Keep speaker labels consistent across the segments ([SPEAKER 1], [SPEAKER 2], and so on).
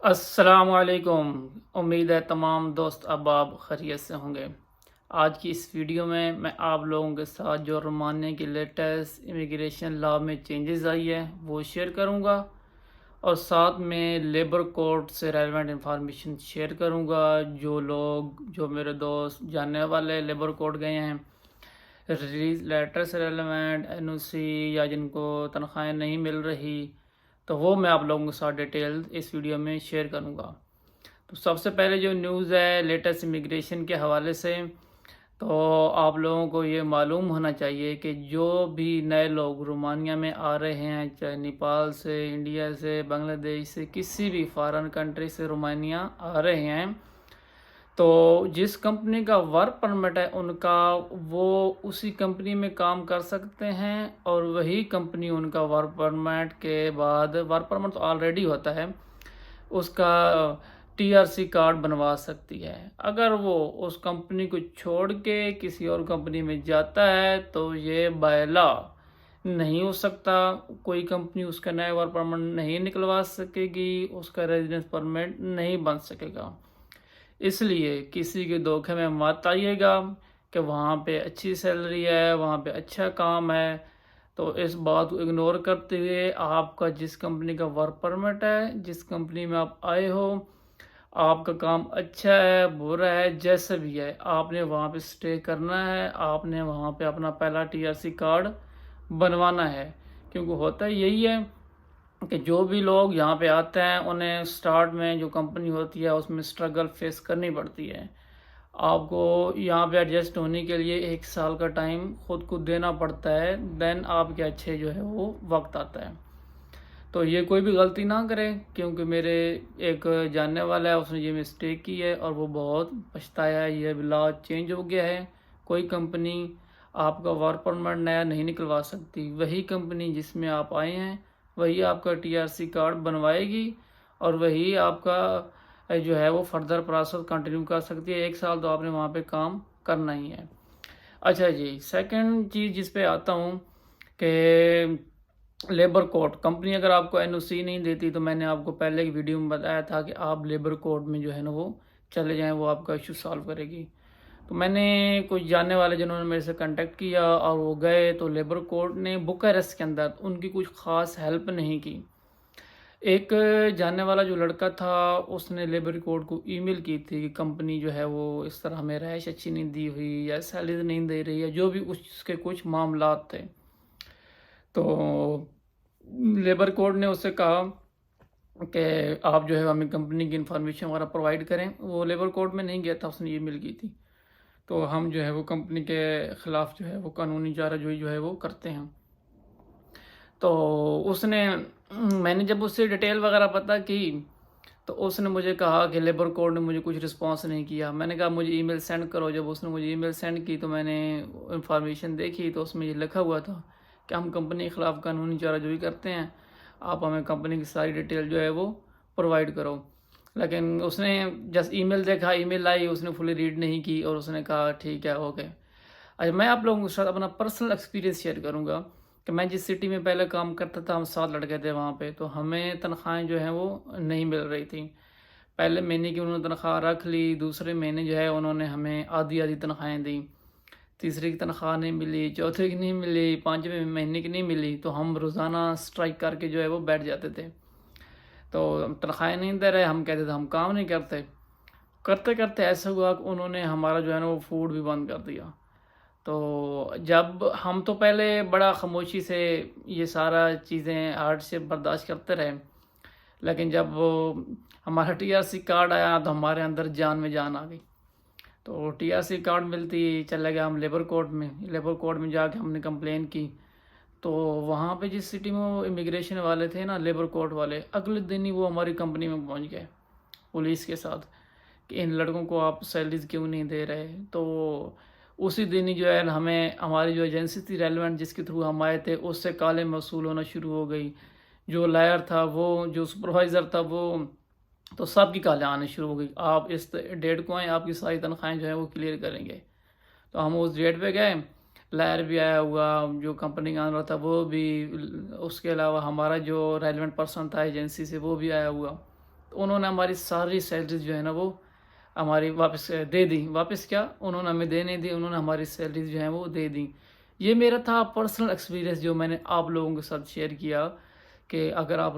[SPEAKER 1] السلام علیکم۔ امید ہے تمام دوست احباب خیریت سے ہوں گے۔ آج کی اس ویڈیو میں آپ لوگوں کے ساتھ جو رومانیہ کی لیٹسٹ امیگریشن لا میں چینجز آئی ہے وہ شیئر کروں گا، اور ساتھ میں لیبر کوڈ سے ریلیونٹ انفارمیشن شیئر کروں گا۔ جو میرے دوست جاننے والے لیبر کوڈ گئے ہیں، ریلیز لیٹر سے ریلیونٹ NOC، یا جن کو تنخواہیں نہیں مل رہی، تو وہ میں آپ لوگوں کے ساتھ ڈیٹیل اس ویڈیو میں شیئر کروں گا۔ تو سب سے پہلے جو نیوز ہے لیٹسٹ امیگریشن کے حوالے سے، تو آپ لوگوں کو یہ معلوم ہونا چاہیے کہ جو بھی نئے لوگ رومانیہ میں آ رہے ہیں، چاہے نیپال سے، انڈیا سے، بنگلہ دیش سے، کسی بھی فارن کنٹری سے رومانیہ آ رہے ہیں، تو جس کمپنی کا ورک پرمٹ ہے ان کا، وہ اسی کمپنی میں کام کر سکتے ہیں، اور وہی کمپنی ان کا ورک پرمٹ کے بعد، ورک پرمٹ تو آلریڈی ہوتا ہے، اس کا TRC کارڈ بنوا سکتی ہے۔ اگر وہ اس کمپنی کو چھوڑ کے کسی اور کمپنی میں جاتا ہے تو یہ بائی لا نہیں ہو سکتا، کوئی کمپنی اس کا نیا ورک پرمٹ نہیں نکلوا سکے گی، اس کا ریزیڈنس پرمٹ نہیں بن سکے گا۔ اس لیے کسی کے دھوکے میں مت آئیے گا کہ وہاں پہ اچھی سیلری ہے، وہاں پہ اچھا کام ہے، تو اس بات کو اگنور کرتے ہوئے آپ کا جس کمپنی کا ورک پرمٹ ہے، جس کمپنی میں آپ آئے ہو، آپ کا کام اچھا ہے، برا ہے، جیسا بھی ہے، آپ نے وہاں پہ سٹے کرنا ہے، آپ نے وہاں پہ اپنا پہلا TRC کارڈ بنوانا ہے۔ کیونکہ ہوتا یہی ہے کہ جو بھی لوگ یہاں پہ آتے ہیں انہیں سٹارٹ میں جو کمپنی ہوتی ہے اس میں سٹرگل فیس کرنی پڑتی ہے۔ آپ کو یہاں پہ ایڈجسٹ ہونے کے لیے 1 سال کا ٹائم خود کو دینا پڑتا ہے، دین آپ کے اچھے جو ہے وہ وقت آتا ہے۔ تو یہ کوئی بھی غلطی نہ کرے، کیونکہ میرے ایک جاننے والا ہے، اس نے یہ مسٹیک کی ہے اور وہ بہت پچھتایا ہے۔ یہ لا چینج ہو گیا ہے، کوئی کمپنی آپ کا ورک پرمٹ نیا نہیں نکلوا سکتی، وہی کمپنی جس میں آپ آئے ہیں وہی آپ کا TRC کارڈ بنوائے گی، اور وہی آپ کا جو ہے وہ فردر پروسیس کنٹینیو کر سکتی ہے۔ 1 سال تو آپ نے وہاں پہ کام کرنا ہی ہے۔ اچھا جی، سیکنڈ چیز جس پہ آتا ہوں کہ لیبر کوڈ، کمپنی اگر آپ کو NOC نہیں دیتی، تو میں نے آپ کو پہلے ایک ویڈیو میں بتایا تھا کہ آپ لیبر کوڈ میں جو ہے نا وہ چلے جائیں، وہ آپ کا ایشو سالو کرے گی۔ تو میں نے کچھ جاننے والے جنہوں نے میرے سے کنٹیکٹ کیا اور وہ گئے، تو لیبر کوڈ نے بوکارسٹ کے اندر ان کی کچھ خاص ہیلپ نہیں کی۔ ایک جاننے والا جو لڑکا تھا، اس نے لیبر کوڈ کو ای میل کی تھی کہ کمپنی جو ہے وہ اس طرح ہمیں رہائش اچھی نہیں دی ہوئی، یا سیلری نہیں دے رہی ہے، جو بھی اس کے کچھ معاملات تھے۔ تو لیبر کوڈ نے اس سے کہا کہ آپ جو ہے ہمیں کمپنی کی انفارمیشن وغیرہ پرووائڈ کریں۔ وہ لیبر کوڈ میں نہیں گیا تھا، اس نے ای میل کی تھی۔ تو ہم جو ہے وہ کمپنی کے خلاف جو ہے وہ قانونی چارہ جوئی جو ہے وہ کرتے ہیں۔ تو اس نے، میں نے جب اس سے ڈیٹیل وغیرہ پتہ کی، تو اس نے مجھے کہا کہ لیبر کوڈ نے مجھے کچھ رسپانس نہیں کیا۔ میں نے کہا مجھے ای میل سینڈ کرو۔ جب اس نے مجھے ای میل سینڈ کی تو میں نے انفارمیشن دیکھی، تو اس میں یہ لکھا ہوا تھا کہ ہم کمپنی کے خلاف قانونی چارہ جوئی کرتے ہیں، آپ ہمیں کمپنی کی ساری ڈیٹیل جو ہے وہ پرووائڈ کرو۔ لیکن اس نے جسٹ ای میل دیکھا، ای میل آئی، اس نے فلی ریڈ نہیں کی، اور اس نے کہا ٹھیک ہے، اوکے۔ اچھا، میں آپ لوگوں کے ساتھ اپنا پرسنل ایکسپیرینس شیئر کروں گا کہ میں جس سٹی میں پہلے کام کرتا تھا، ہم 7 لڑکے تھے وہاں پہ، تو ہمیں تنخواہیں جو ہیں وہ نہیں مل رہی تھیں۔ پہلے مہینے کی انہوں نے تنخواہ رکھ لی، دوسرے مہینے جو ہے انہوں نے ہمیں آدھی تنخواہیں دیں، تیسرے کی تنخواہ نہیں ملی، چوتھے کی نہیں ملی، 5ویں مہینے کی نہیں ملی، تو ہم روزانہ سٹرائک کر کے جو ہے وہ بیٹھ جاتے تھے۔ تو تنخواہیں نہیں دے رہے، ہم کہتے تھے ہم کام نہیں کرتے۔ کرتے کرتے ایسا ہوا کہ انہوں نے ہمارا جو ہے نا وہ فوڈ بھی بند کر دیا۔ تو جب ہم تو پہلے بڑا خاموشی سے یہ سارا چیزیں ہارڈ سے برداشت کرتے رہے، لیکن جب وہ ہمارا TRC کارڈ آیا تو ہمارے اندر جان میں جان آ گئی۔ تو TRC کارڈ ملتی چلے گیا ہم لیبر کوڈ میں جا کے ہم نے کمپلین کی۔ تو وہاں پہ جس سٹی میں وہ امیگریشن والے تھے نا، لیبر کوڈ والے، اگلے دن ہی وہ ہماری کمپنی میں پہنچ گئے پولیس کے ساتھ کہ ان لڑکوں کو آپ سیلریز کیوں نہیں دے رہے۔ تو اسی دن ہی جو ہے ہمیں، ہماری جو ایجنسی تھی ریلیونٹ جس کے تھرو ہم آئے تھے، اس سے کالیں موصول ہونا شروع ہو گئی۔ جو لائر تھا، وہ جو سپروائزر تھا، وہ تو سب کی کالیں آنے شروع ہو گئی، آپ اس ڈیٹ کو آئیں، آپ کی ساری تنخواہیں جو ہیں وہ کلیئر کریں گے۔ تو ہم اس ڈیٹ پہ گئے، لائر بھی آیا ہوا، جو کمپنی کا آنر تھا وہ بھی، اس کے علاوہ ہمارا جو ریلیونٹ پرسن تھا ایجنسی سے وہ بھی آیا ہوا۔ تو انہوں نے ہماری ساری سیلریز جو ہے نا وہ ہماری واپس دے دی. واپس کیا، انہوں نے ہمیں دے نہیں دی، انہوں نے ہماری سیلریز جو ہیں وہ دے دی. یہ میرا تھا پرسنل ایکسپیرینس جو میں نے آپ لوگوں کے ساتھ شیئر کیا کہ اگر آپ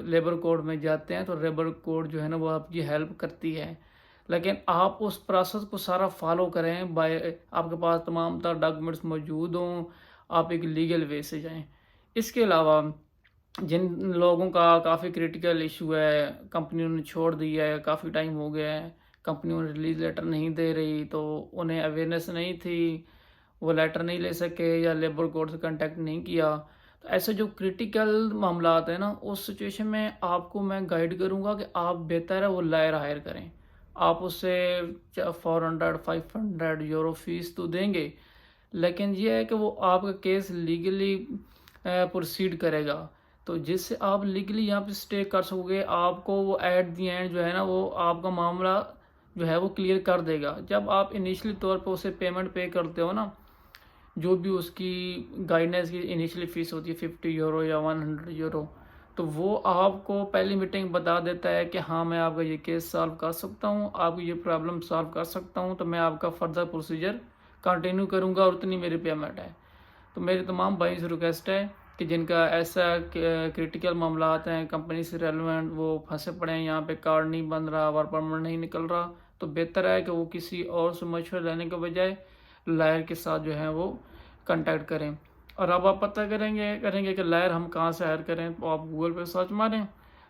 [SPEAKER 1] لیبر کوڈ میں جاتے ہیں تو لیبر کوڈ جو ہے نا وہ آپ کی ہیلپ کرتی ہے، لیکن آپ اس پروسیس کو سارا فالو کریں، آپ کے پاس تمام تر ڈاکومنٹس موجود ہوں، آپ ایک لیگل وے سے جائیں. اس کے علاوہ جن لوگوں کا کافی کریٹیکل ایشو ہے، کمپنیوں نے چھوڑ دیا ہے، کافی ٹائم ہو گیا ہے، کمپنیوں نے ریلیز لیٹر نہیں دے رہی، تو انہیں اویئرنیس نہیں تھی، وہ لیٹر نہیں لے سکے یا لیبر کوڈ سے کنٹیکٹ نہیں کیا. تو ایسے جو کریٹیکل معاملات ہیں نا، اس سچویشن میں آپ کو میں گائیڈ کروں گا کہ آپ بہتر ہے وہ لائر ہائر کریں. آپ اس سے 400-500 یورو فیس تو دیں گے، لیکن یہ ہے کہ وہ آپ کا کیس لیگلی پروسیڈ کرے گا. تو جس سے آپ لیگلی یہاں پہ اسٹے کر سکو گے، آپ کو وہ ایٹ دی اینڈ جو ہے نا وہ آپ کا معاملہ جو ہے وہ کلیئر کر دے گا. جب آپ انیشلی طور پہ اسے پیمنٹ پے کرتے ہو نا، جو بھی اس کی گائیڈنس کی انیشلی فیس ہوتی ہے 50 یورو یا 100 یورو، تو وہ آپ کو پہلی میٹنگ بتا دیتا ہے کہ ہاں میں آپ کا یہ کیس سالو کر سکتا ہوں، آپ کی یہ پرابلم سالو کر سکتا ہوں، تو میں آپ کا فردر پروسیجر کنٹینیو کروں گا اور اتنی میری پیمنٹ ہے. تو میرے تمام بھائی سے ریکویسٹ ہے کہ جن کا ایسا کریٹیکل معاملات ہیں، کمپنی سے ریلیونٹ، وہ پھنسے پڑے ہیں، یہاں پہ کارڈ نہیں بن رہا، ورک پرمٹ نہیں نکل رہا، تو بہتر ہے کہ وہ کسی اور سے مشورہ لینے کے بجائے لائر کے ساتھ جو ہے وہ کنٹیکٹ کریں. اور اب آپ پتہ کریں گے کہ لائر ہم کہاں سے ہائر کریں، تو آپ گوگل پہ سرچ ماریں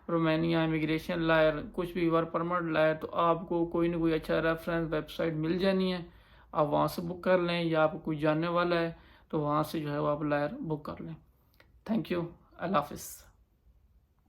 [SPEAKER 1] رومانیہ امیگریشن لائر، کچھ بھی ورک پرمٹ لائر، تو آپ کو کوئی نہ کوئی اچھا ریفرنس ویب سائٹ مل جانی ہے. آپ وہاں سے بک کر لیں، یا آپ کو کوئی جاننے والا ہے تو وہاں سے جو ہے وہ آپ لائر بک کر لیں. Thank you. اللہ حافظ.